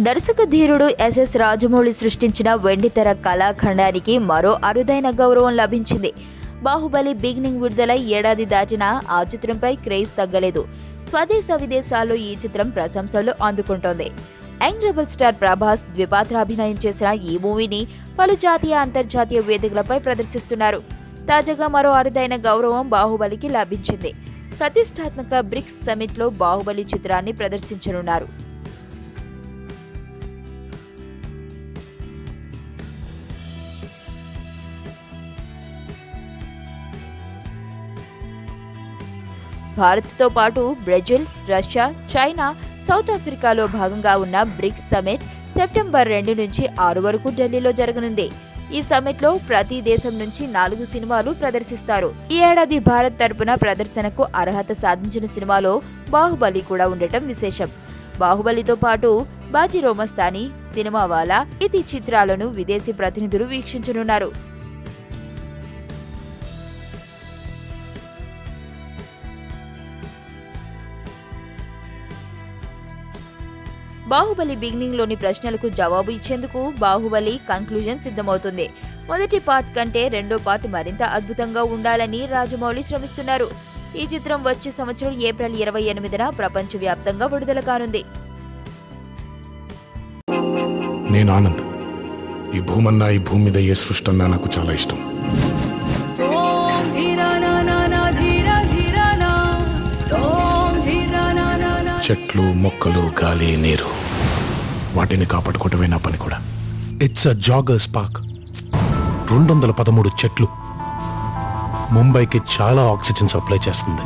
దర్శక ధీరుడు ఎస్ఎస్ రాజమౌళి సృష్టించిన వెండితెర కళాఖండానికి మరో అరుదైన గౌరవం లభించింది. బాహుబలి బిగినింగ్ విడుదలై ఏడాది దాటినా ఆ చిత్రంపై క్రేజ్ తగ్గలేదు. స్వదేశ విదేశాల్లో ఈ చిత్రం ప్రశంసలు అందుకుంటోంది. యంగ్ రెబల్ స్టార్ ప్రభాస్ ద్విపాత్రాభినయం చేసిన ఈ మూవీని పలు జాతీయ అంతర్జాతీయ వేదికలపై ప్రదర్శిస్తున్నారు. తాజాగా మరో అరుదైన గౌరవం బాహుబలికి లభించింది. ప్రతిష్టాత్మక బ్రిక్స్ సమిట్ లో బాహుబలి చిత్రాన్ని ప్రదర్శించనున్నారు. భారత్తో పాటు బ్రెజిల్, రష్యా, చైనా, సౌత్ ఆఫ్రికాలో భాగంగా ఉన్న బ్రిక్స్ సమిట్ సెప్టెంబర్ 2 నుంచి 6 వరకు ఢిల్లీలో జరగనుంది. ఈ సమిట్ లో ప్రతి దేశం నుంచి 4 సినిమాలు ప్రదర్శిస్తారు. ఈ ఏడాది భారత్ తరపున ప్రదర్శనకు అర్హత సాధించిన సినిమాలో బాహుబలి కూడా ఉండటం విశేషం. బాహుబలితో పాటు బాజీ మస్తానీ, సినిమావాలా ఇతి చిత్రాలను విదేశీ ప్రతినిధులు వీక్షించనున్నారు. బాహుబలి బిగినింగ్ లోని ప్రశ్నలకు జవాబు ఇచ్చేందుకు బాహుబలి కన్క్లూజన్ సిద్ధమవుతుంది. మొదటి పార్ట్ కంటే రెండో పార్ట్ మరింత అద్భుతంగా ఉండాలని రాజమౌళి శ్రమిస్తున్నారు. ఈ చిత్రం వచ్చే సంవత్సరం ఏప్రిల్ 28న ప్రపంచవ్యాప్తంగా విడుదల కానుంది. నేను ఆనంద్. ఈ భూమన్నా, ఈ భూమి మీద ఏ సృష్టి అన్నా నాకు చాలా ఇష్టం. చెట్లు, మొక్కలు, గాలి, నీరు, వాటిని కాపాడుకోవటమే నా పని కూడా. It's a joggers park. 213 చెట్లు ముంబైకి చాలా ఆక్సిజన్ సప్లై చేస్తుంది.